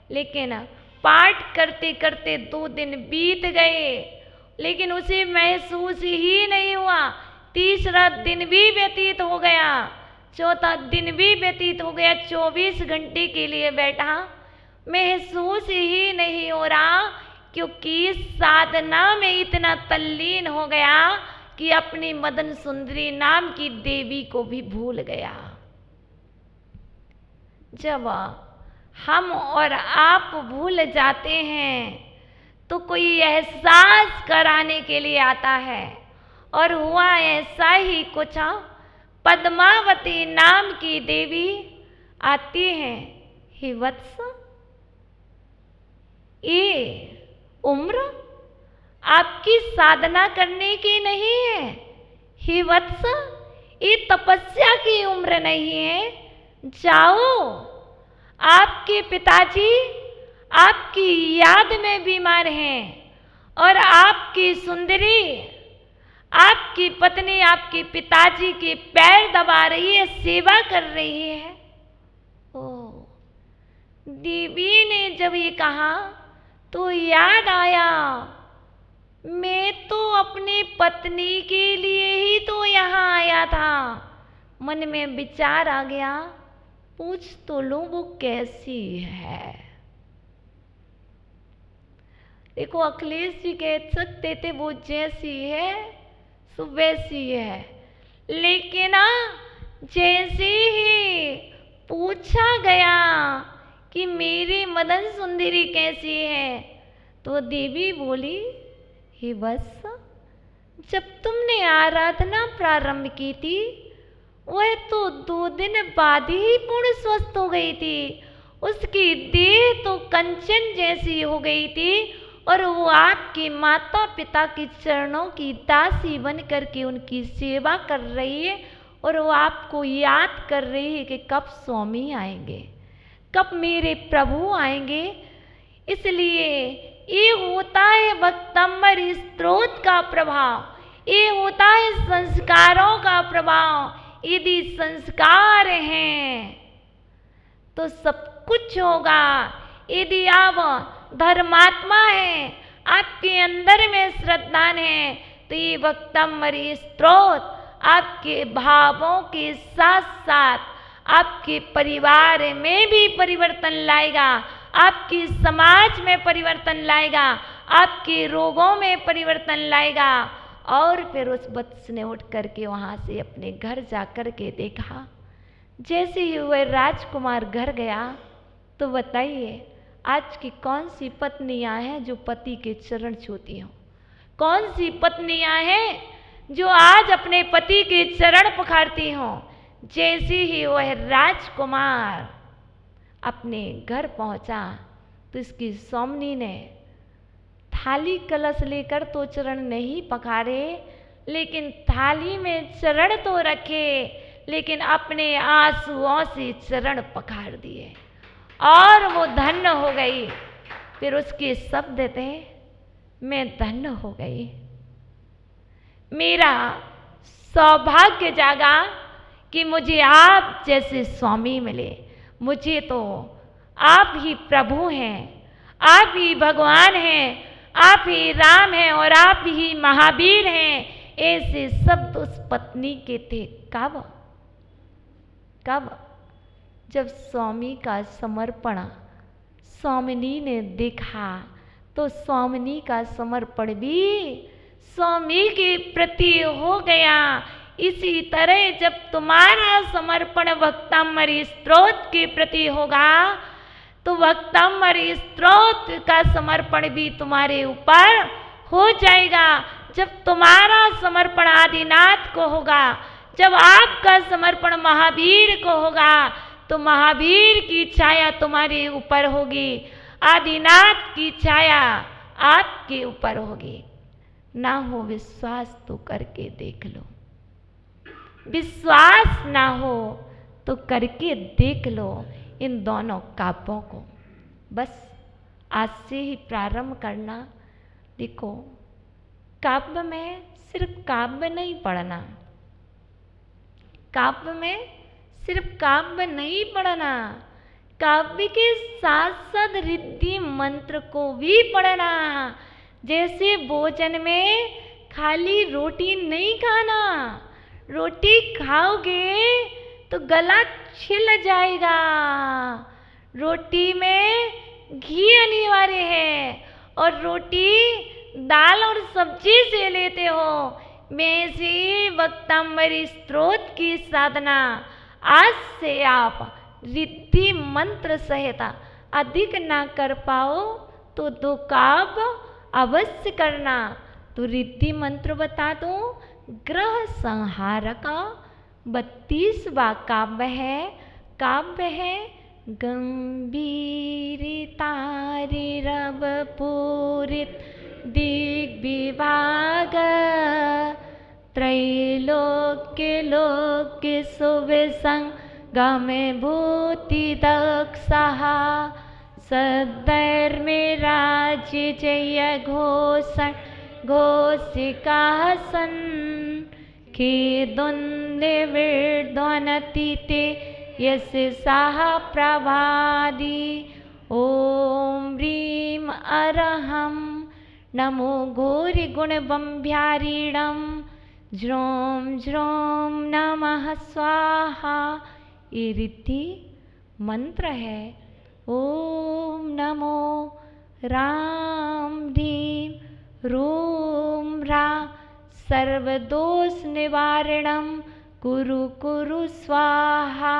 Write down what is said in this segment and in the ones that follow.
लेकिन पाठ करते करते 2 दिन बीत गए, लेकिन उसे महसूस ही नहीं हुआ। तीसरा दिन भी व्यतीत हो गया, चौथा दिन भी व्यतीत हो गया, 24 घंटे के लिए बैठा, महसूस ही नहीं हो रहा, क्योंकि साधना में इतना तल्लीन हो गया कि अपनी मदन सुंदरी नाम की देवी को भी भूल गया। जब हम और आप भूल जाते हैं तो कोई एहसास कराने के लिए आता है, और हुआ ऐसा ही कुछ। पद्मावती नाम की देवी आती है, हे वत्स, ये उम्र आपकी साधना करने की नहीं है। हे वत्स, ये तपस्या की उम्र नहीं है। जाओ, आपके पिताजी आपकी याद में बीमार हैं, और आपकी सुंदरी, आपकी पत्नी आपके पिताजी के पैर दबा रही है, सेवा कर रही है। ओ, देवी ने जब ये कहा तो याद आया, मैं तो अपनी पत्नी के लिए ही तो यहाँ आया था। मन में विचार आ गया, पूछ तो लूं वो कैसी है। देखो, अखिलेश जी कह सकते थे वो जैसी है सो वैसी है, लेकिन जैसे ही पूछा गया कि मेरी मदन सुंदरी कैसी है, तो देवी बोली, हे वत्स, जब तुमने आराधना प्रारंभ की थी वह तो 2 दिन बाद ही पूर्ण स्वस्थ हो गई थी। उसकी देह तो कंचन जैसी हो गई थी, और वो आपके माता पिता के चरणों की दासी बन करके उनकी सेवा कर रही है, और वो आपको याद कर रही है कि कब स्वामी आएंगे, कब मेरे प्रभु आएंगे। इसलिए ये होता है भक्तंबर स्तोत्र का प्रभाव, ये होता है संस्कारों का प्रभाव। यदि संस्कार हैं तो सब कुछ होगा। यदि आप धर्मात्मा हैं, आपके अंदर में श्रद्धा है, तो ये भक्तंबर स्तोत्र आपके भावों के साथ साथ आपके परिवार में भी परिवर्तन लाएगा, आपकी समाज में परिवर्तन लाएगा, आपके रोगों में परिवर्तन लाएगा। और फिर उस वत्स ने उठ करके वहाँ से अपने घर जा कर के देखा। जैसे ही वह राजकुमार घर गया, तो बताइए आज की कौन सी पत्नियां हैं जो पति के चरण छूती हों? कौन सी पत्नियां हैं जो आज अपने पति के चरण पखारती हों? जैसे ही वह राजकुमार अपने घर पहुंचा, तो इसकी स्वामिनी ने थाली कलश लेकर तो चरण नहीं पखारे, लेकिन थाली में चरण तो रखे, लेकिन अपने आंसुओं से चरण पखार दिए, और वो धन्य हो गई। फिर उसके शब्द थे, मैं धन्य हो गई, मेरा सौभाग्य जागा कि मुझे आप जैसे स्वामी मिले। मुझे तो आप ही प्रभु हैं, आप ही भगवान हैं, आप ही राम हैं, और आप ही महावीर हैं। ऐसे शब्द उस पत्नी के थे। कब? कब? जब स्वामी का समर्पण स्वामिनी ने देखा, तो स्वामिनी का समर्पण भी स्वामी के प्रति हो गया। इसी तरह जब तुम्हारा समर्पण भक्तंबर स्तोत्र के प्रति होगा, तो भक्तंबर स्तोत्र का समर्पण भी तुम्हारे ऊपर हो जाएगा। जब तुम्हारा समर्पण आदिनाथ को होगा, जब आपका समर्पण महावीर को होगा, तो महावीर की छाया तुम्हारे ऊपर होगी, आदिनाथ की छाया आपके ऊपर होगी। ना हो विश्वास तो करके देख लो, विश्वास ना हो तो करके देख लो इन दोनों काव्यों को। बस आज से ही प्रारंभ करना। देखो, काव्य में सिर्फ काव्य नहीं पढ़ना, काव्य में सिर्फ काव्य नहीं पढ़ना, काव्य के साथ साथ रिद्धि मंत्र को भी पढ़ना। जैसे भोजन में खाली रोटी नहीं खाना, रोटी खाओगे तो गला छिल जाएगा। रोटी में घी अनिवार्य है और रोटी दाल और सब्जी से लेते हो। वैसे वक्तांबरी स्त्रोत की साधना आज से आप रिद्धि मंत्र सहित अधिक ना कर पाओ तो 2 काव्य अवश्य करना। तो रिद्धि मंत्र बता दो। ग्रह संहारक 32वां काव्य है। काव्य है गंभीरितारिरव पूरित दिग्विभाग त्रैलोक्य लोक्य सुविसंगमे भूति दक्षः सद्धर्मे राज्य जय घोषण घोषिकासन खेदुन्दे विद्वनति ते यशसाः प्रभादि। ॐ ह्रीं अरहं नमो घोरि गुणबम्भ्यारीणं ज्रों ज्रों नमः स्वाहा। ये रिद्धि मंत्र है। ओम नमो राम ह्रीं रूम रा सर्वदोष निवारणम कुरु कुरु स्वाहा।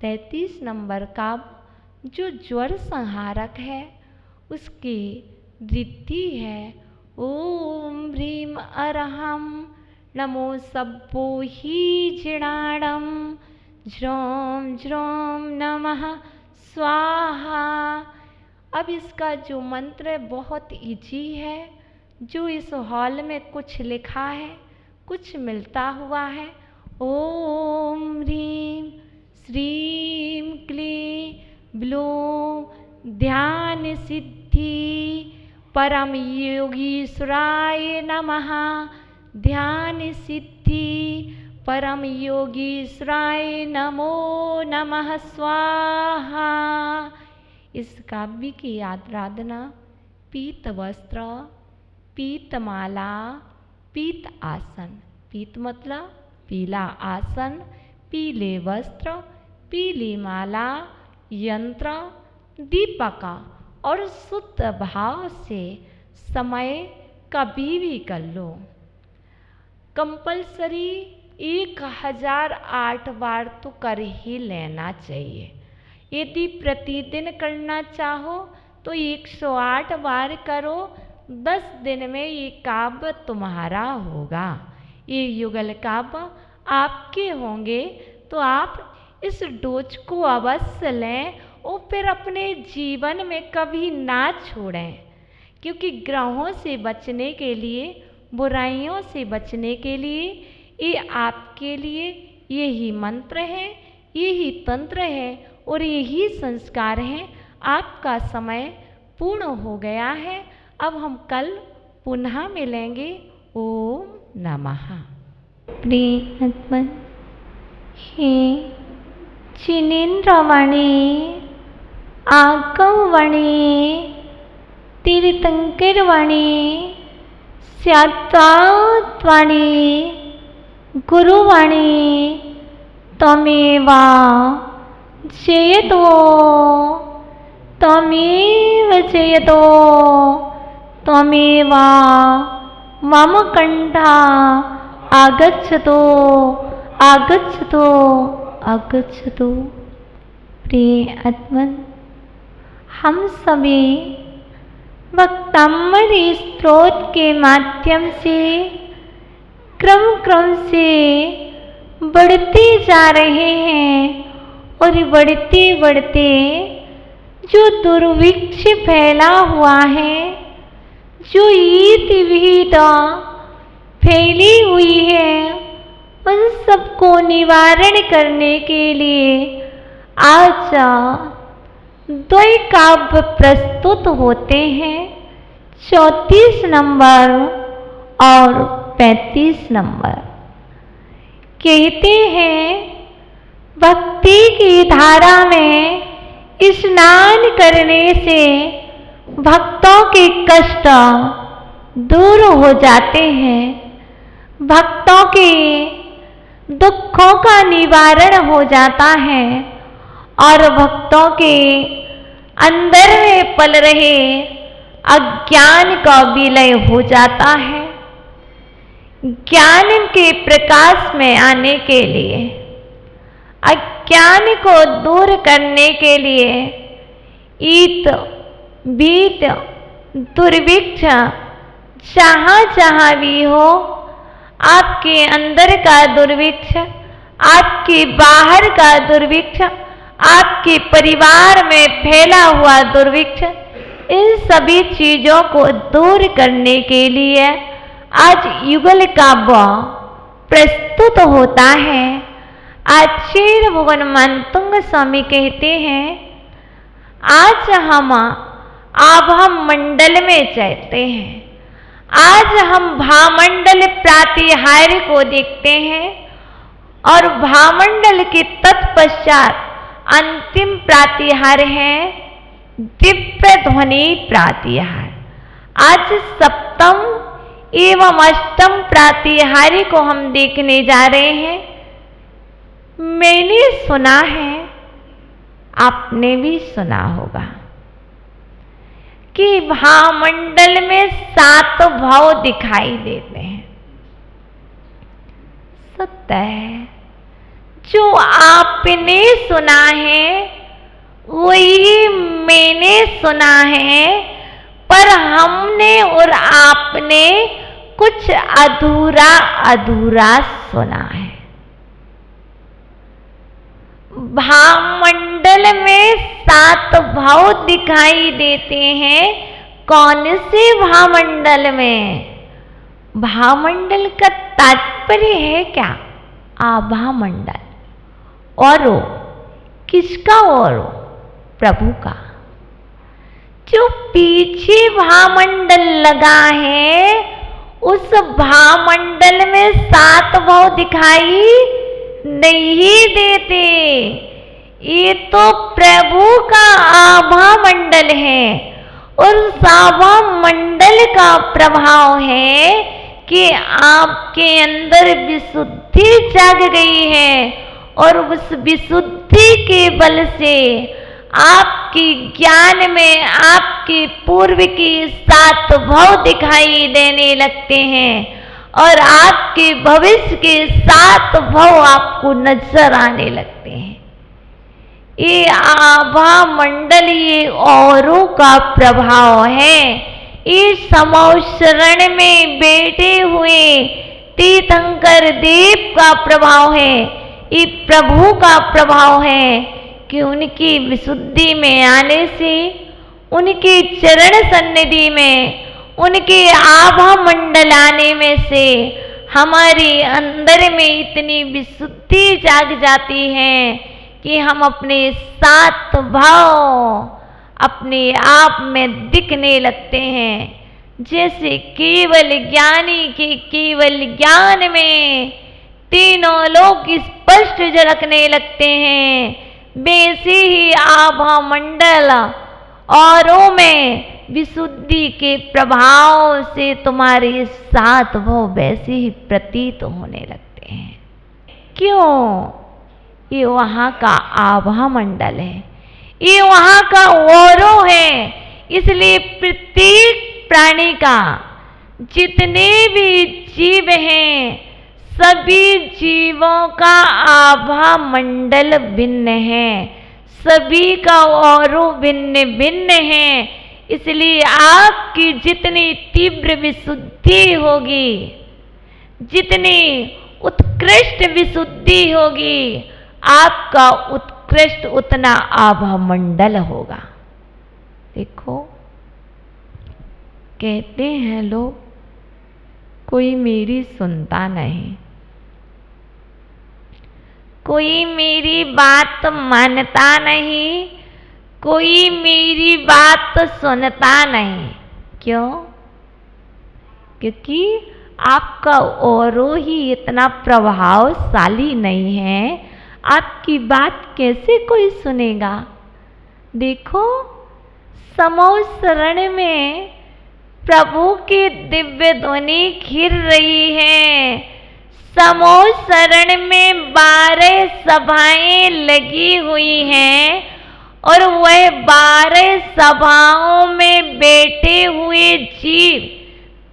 33 नंबर का जो ज्वर संहारक है उसकी रिद्धि है। ओम ह्रीं अरहं नमो सब्बो ही जिणाणं ज्रों ज्रों नमः स्वाहा। अब इसका जो मंत्र है बहुत इजी है। जो इस हॉल में कुछ लिखा है, कुछ मिलता हुआ है। ओम ह्रीं श्रीं क्लीं ब्लूं ध्यान सिद्धि परम योगीश्वराय नमः। ध्यान सिद्धि परम योगीश्वराय नमो नमः स्वाहा। इस काव्य की आराधना पीत वस्त्र, पीतमाला, पीत आसन। पीत मतलब पीला आसन, पीले वस्त्र, पीली माला, यंत्र, दीपक और शुद्ध भाव से समय कभी भी कर लो। कंपलसरी 1008 बार तो कर ही लेना चाहिए। यदि प्रतिदिन करना चाहो तो 108 बार करो। 10 दिन में ये काव्य तुम्हारा होगा। ये युगल काव्य आपके होंगे तो आप इस डोज को अवश्य लें और फिर अपने जीवन में कभी ना छोड़ें। क्योंकि ग्रहों से बचने के लिए, बुराइयों से बचने के लिए ये आपके लिए यही मंत्र है, यही तंत्र है और यही संस्कार है। आपका समय पूर्ण हो गया है। अब हम कल पुनः मिलेंगे। ओम नमः। प्रियतम हे जिनेन्द्रवाणी आगमवाणी तीर्थंकरवाणी स्यात्वाणी गुरुवाणी त्वमेव जयतो त्वमेव जयतो त्वमेव मम कंठा आगच्छतो आगच्छतो आगच्छतो। प्रिय आत्मन, हम सभी वक्तांबरी स्त्रोत के माध्यम से क्रम से बढ़ते जा रहे हैं और बढ़ते बढ़ते जो दुर्भिक्ष फैला हुआ है, जो ईद विविधता फैली हुई है, उन सबको निवारण करने के लिए आज 2 काव्य प्रस्तुत होते हैं। 34 नंबर और 35 नंबर। कहते हैं भक्ति की धारा में स्नान करने से भक्तों के कष्ट दूर हो जाते हैं, भक्तों के दुखों का निवारण हो जाता है और भक्तों के अंदर में पल रहे अज्ञान का विलय हो जाता है। ज्ञान के प्रकाश में आने के लिए, अज्ञान को दूर करने के लिए ईत बीत दुर्भिक्ष जहाँ जहाँ भी हो, आपके अंदर का दुर्भिक्ष, आपके बाहर का दुर्भिक्ष, आपके परिवार में फैला हुआ दुर्भिक्ष, इन सभी चीजों को दूर करने के लिए आज युगल काव्य प्रस्तुत होता है। आचार्य भगवान मानतुंग स्वामी कहते हैं, आज हम आभा मंडल में चलते हैं, आज हम भामंडल प्रातिहार्य को देखते हैं और भामंडल के तत्पश्चात अंतिम प्रातिहार है दिव्य ध्वनि प्रातिहार। आज सप्तम एवं अष्टम प्रातिहार्य को हम देखने जा रहे हैं। मैंने सुना है, आपने भी सुना होगा कि भामंडल में 7 भाव दिखाई देते हैं। सत्य है, जो आपने सुना है वही मैंने सुना है, पर हमने और आपने कुछ अधूरा अधूरा सुना है। भामंडल में 7 भाव दिखाई देते हैं। कौन से भामंडल में? भामंडल का तात्पर्य है क्या? आभा मंडल। और किसका? और प्रभु का। जो पीछे भामंडल लगा है उस भामंडल में 7 भाव दिखाई नहीं देते। ये तो प्रभु का आभा मंडल है और उस आभा मंडल का प्रभाव है कि आपके अंदर विशुद्धि जाग गई है और उस विशुद्धि के बल से आपके ज्ञान में आपके पूर्व के 7 भाव दिखाई देने लगते हैं और आपके भविष्य के 7 भाव आपको नजर आने लगते हैं। ये आभा मंडल ये औरों का प्रभाव है। ये समौशरण में बैठे हुए तीर्थंकर देव का प्रभाव है। ये प्रभु का प्रभाव है कि उनकी विशुद्धि में आने से, उनके चरण सन्निधि में, उनके आभा मंडल आने में से हमारे अंदर में इतनी विशुद्धि जाग जाती है कि हम अपने 7 भाव अपने आप में दिखने लगते हैं। जैसे केवल ज्ञानी के केवल ज्ञान में तीनों लोग स्पष्ट झलकने लगते हैं, वैसे ही आभा मंडल औरों में विशुद्धि के प्रभाव से तुम्हारे 7 भाव वैसे ही प्रतीत होने लगते हैं। क्यों? ये वहाँ का आभा मंडल है, ये वहाँ का औरों है। इसलिए प्रत्येक प्राणी का, जितने भी जीव हैं, सभी जीवों का आभा मंडल भिन्न है, सभी का औरों भिन्न भिन्न है। इसलिए आपकी जितनी तीव्र विशुद्धि होगी, जितनी उत्कृष्ट विशुद्धि होगी, आपका उत्कृष्ट उतना आभा मंडल होगा। देखो, कहते हैं लोग, कोई मेरी सुनता नहीं, कोई मेरी बात मानता नहीं, कोई मेरी बात सुनता नहीं। क्यों? क्योंकि आपका औरों ही इतना प्रभावशाली नहीं है। आपकी बात कैसे कोई सुनेगा? देखो, समूह शरण में प्रभु की दिव्य ध्वनि घिर रही है। समूह शरण में 12 सभाएं लगी हुई हैं और वह 12 सभाओं में बैठे हुए जीव,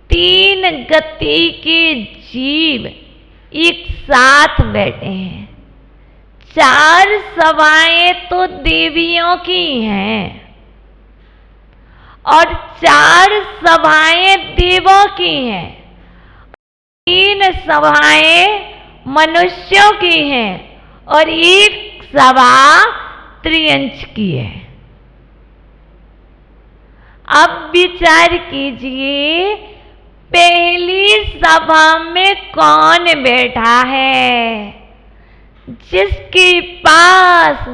3 गति के जीव एक साथ बैठे हैं। 4 सभाएं तो देवियों की हैं और 4 सभाएं देवों की हैं। 3 सभाएं मनुष्यों की हैं और 1 सभा त्रियंच की है। अब विचार कीजिए, पहली सभा में कौन बैठा है? जिसके पास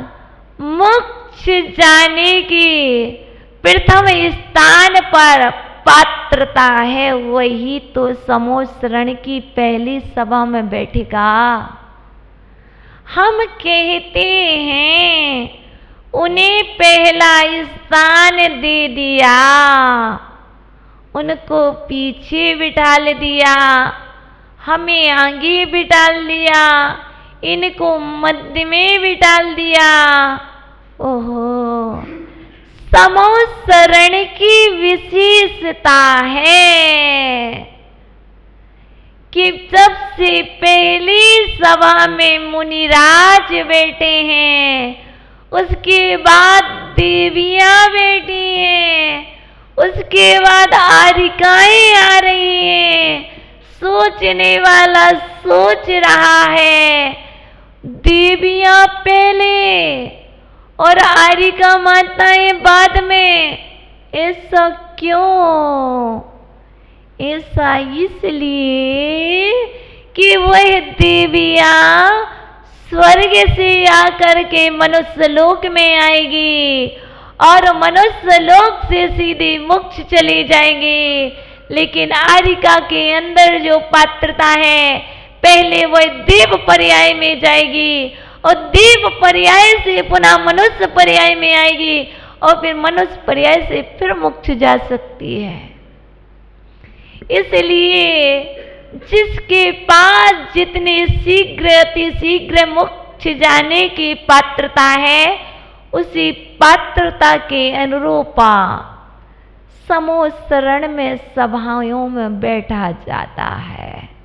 मोक्ष जाने की प्रथम स्थान पर पात्रता है, वही तो समूह शरण की पहली सभा में बैठेगा। हम कहते हैं उन्हें पहला स्थान दे दिया, उनको पीछे बिठाल दिया, हमें आगे बिठाल दिया, इनको मध्य में बिठाल दिया। ओहो, समूह शरण की विशेषता है कि जब से पहली सभा में मुनिराज बैठे हैं, उसके बाद देवियां बैठी हैं, उसके बाद आरिकाएं आ रही हैं। सोचने वाला सोच रहा है, देवियां पहले और आरिका माताएं बाद में, ऐसा क्यों? ऐसा इसलिए कि वह देवियां स्वर्ग से आकर के मनुष्य लोक में आएगी और मनुष्य लोक से सीधे मोक्ष चली जाएंगी। लेकिन आरिका के अंदर जो पात्रता है, पहले वह देव पर्याय में जाएगी और देव पर्याय से पुनः मनुष्य पर्याय में आएगी और फिर मनुष्य पर्याय से फिर मोक्ष जा सकती है। इसलिए जिसके पास जितने शीघ्र अति शीघ्र मोक्ष जाने की पात्रता है, उसी पात्रता के अनुरूपा समूह शरण में सभाओं में बैठा जाता है।